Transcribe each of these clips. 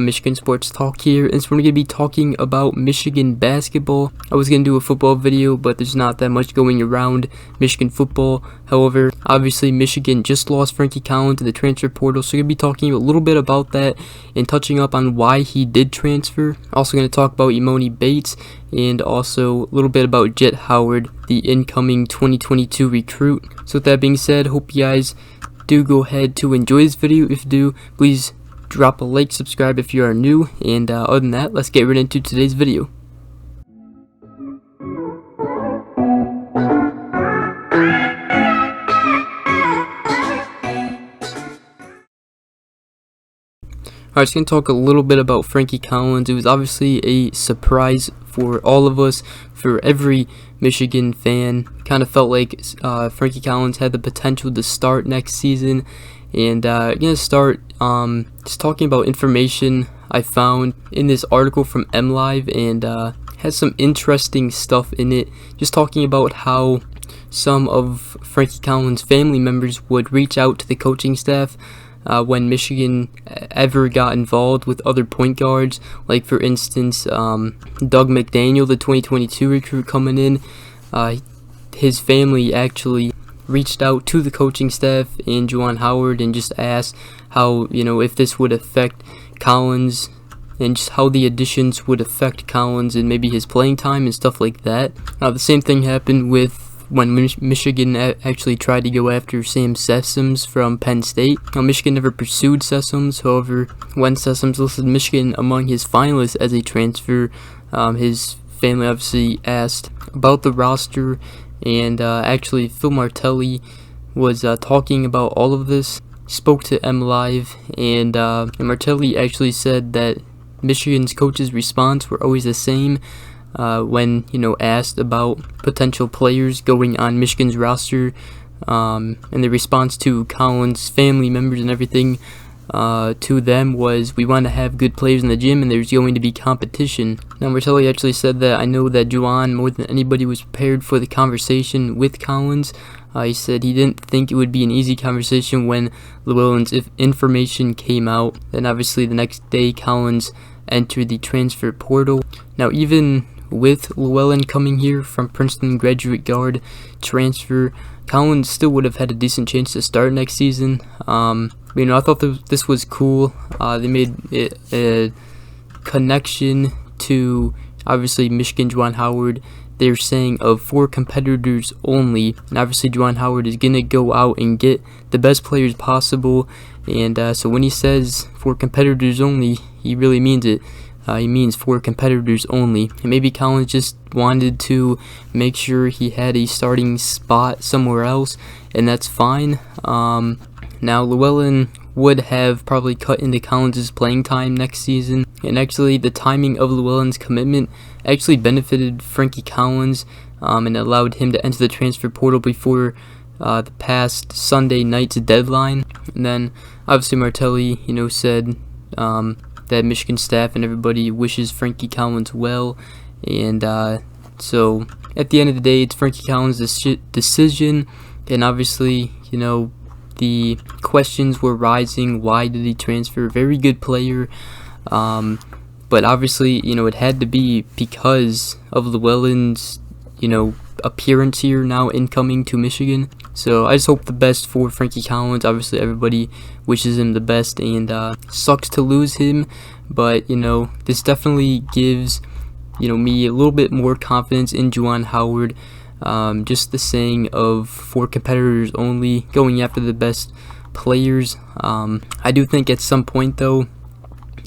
Michigan Sports Talk here, and so we're going to be talking about Michigan basketball. I was going to do a football video, but there's not that much going around Michigan football. However, obviously Michigan just lost Frankie Collins to the transfer portal, so we're going to be talking a little bit about that and touching up on why he did transfer. Also going to talk about Emoni Bates and also a little bit about Jett Howard, the incoming 2022 recruit. So with that being said, hope you guys do go ahead to enjoy this video. If you do, please drop a like, subscribe if you are new, and other than that, let's get right into today's video. Alright, so going to talk a little bit about Frankie Collins. It was obviously a surprise for all of us, for every Michigan fan. Kind of felt like Frankie Collins had the potential to start next season. And I'm going to start just talking about information I found in this article from MLive, and has some interesting stuff in it. Just talking about how some of Frankie Collins' family members would reach out to the coaching staff when Michigan ever got involved with other point guards. Like for instance, Doug McDaniel, the 2022 recruit coming in, his family actually reached out to the coaching staff and Jett Howard and just asked how, if this would affect Collins and just how the additions would affect Collins and maybe his playing time and stuff like that. The same thing happened with when Michigan actually tried to go after Sam Sessoms from Penn State. Michigan never pursued Sessoms. However, when Sessoms listed Michigan among his finalists as a transfer, his family obviously asked about the roster, and actually Phil Martelli was talking about all of this, spoke to MLive, and Martelli actually said that Michigan's coaches' response were always the same when asked about potential players going on Michigan's roster, and the response to Collins' family members and everything to them was, we want to have good players in the gym and there's going to be competition. Now Martelli actually said that, I know that Juwan more than anybody was prepared for the conversation with Collins. He said he didn't think it would be an easy conversation when Llewellyn's information came out. Then obviously the next day Collins entered the transfer portal. Now even with Llewellyn coming here from Princeton graduate guard transfer, Collins still would have had a decent chance to start next season. I thought this was cool. They made it a connection to obviously Michigan Jett Howard. They're saying of 4 competitors only, and obviously Jett Howard is gonna go out and get the best players possible. And so when he says 4 competitors only, he really means it. He means 4 competitors only. And maybe Collins just wanted to make sure he had a starting spot somewhere else, and that's fine. Now Llewellyn would have probably cut into Collins' playing time next season, and actually the timing of Llewellyn's commitment actually benefited Frankie Collins, and allowed him to enter the transfer portal before the past Sunday night's deadline. And then obviously Martelli, said that Michigan staff and everybody wishes Frankie Collins well, and so at the end of the day, it's Frankie Collins' decision, and obviously, the questions were rising. Why did he transfer? Very good player, but obviously, it had to be because of Llewellyn's, appearance here now incoming to Michigan. So I just hope the best for Frankie Collins. Obviously, everybody wishes him the best, and sucks to lose him, but this definitely gives me a little bit more confidence in Jett Howard. Just the saying of 4 competitors only, going after the best players. I do think at some point though,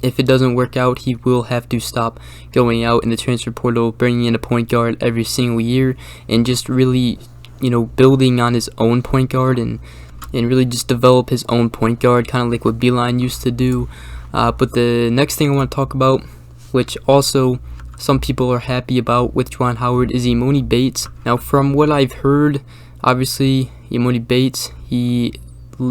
if it doesn't work out, he will have to stop going out in the transfer portal, bringing in a point guard every single year, and just really building on his own point guard, and really just develop his own point guard, kind of like what Beeline used to do. But the next thing I want to talk about, which also some people are happy about with Jett Howard, is Emoni Bates. Now from what I've heard, obviously Emoni Bates, he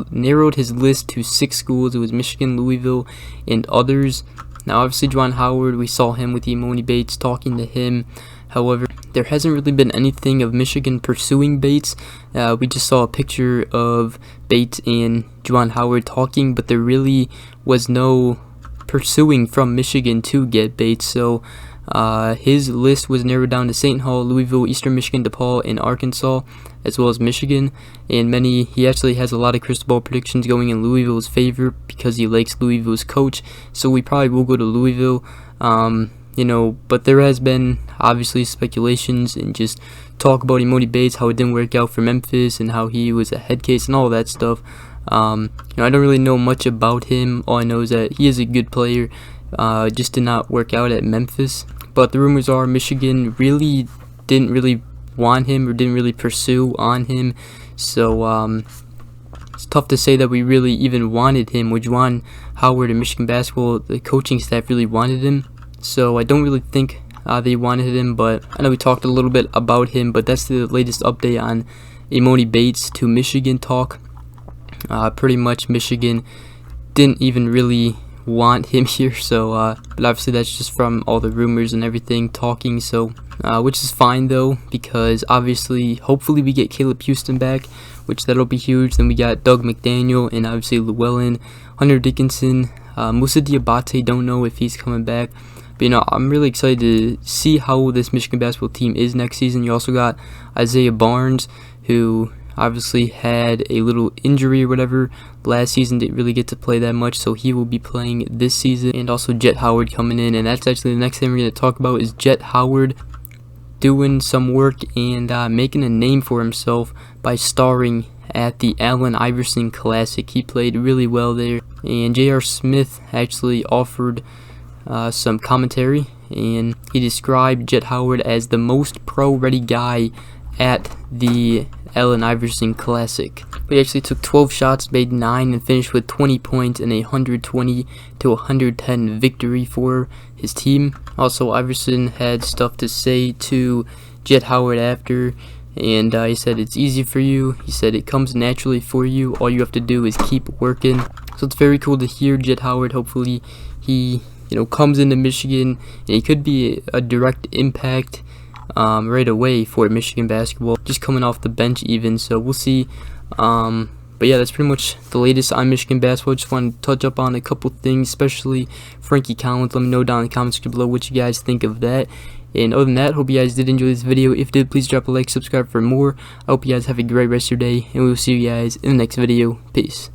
narrowed his list to 6 schools. It was Michigan, Louisville, and others. Now obviously Jett Howard, we saw him with Emoni Bates, talking to him. However, there hasn't really been anything of Michigan pursuing Bates. We just saw a picture of Bates and Jett Howard talking, but there really was no pursuing from Michigan to get Bates. So his list was narrowed down to St. Paul, Louisville, Eastern Michigan, DePaul, and Arkansas, as well as Michigan. And he actually has a lot of crystal ball predictions going in Louisville's favor because he likes Louisville's coach. So we probably will go to Louisville. But there has been obviously speculations and just talk about Emoni Bates, how it didn't work out for Memphis and how he was a head case and all that stuff. I don't really know much about him. All I know is that he is a good player. Just did not work out at Memphis. But the rumors are Michigan really didn't really want him or didn't really pursue on him. So it's tough to say that we really even wanted him. With Jett Howard and Michigan basketball, the coaching staff really wanted him. So I don't really think they wanted him, but I know we talked a little bit about him, but that's the latest update on Emoni Bates to Michigan talk. Pretty much Michigan didn't even really want him here, so but obviously that's just from all the rumors and everything talking, so which is fine though, because obviously hopefully we get Caleb Houston back, which that'll be huge. Then we got Doug McDaniel and obviously Llewellyn, Hunter Dickinson, Moussa Diabate, don't know if he's coming back. But I'm really excited to see how this Michigan basketball team is next season. You also got Isaiah Barnes, who obviously had a little injury or whatever last season, didn't really get to play that much, so he will be playing this season. And also Jett Howard coming in, and that's actually the next thing we're going to talk about is Jett Howard doing some work and making a name for himself by starring at the Allen Iverson Classic. He played really well there, and J.R. Smith actually offered some commentary, and he described Jett Howard as the most pro-ready guy at the Allen Iverson Classic. He actually took 12 shots, made 9, and finished with 20 points in a 120-110 victory for his team. Also, Iverson had stuff to say to Jett Howard after, and he said, "It's easy for you." He said, "It comes naturally for you. All you have to do is keep working." So it's very cool to hear Jett Howard. Hopefully he comes into Michigan, and he could be a direct impact right away for Michigan basketball, just coming off the bench even. So we'll see. But yeah, that's pretty much the latest on Michigan basketball. Just want to touch up on a couple things, especially Frankie Collins. Let me know down in the comments below what you guys think of that. And other than that, hope you guys did enjoy this video. If you did, please drop a like, subscribe for more. I hope you guys have a great rest of your day, and we will see you guys in the next video. Peace.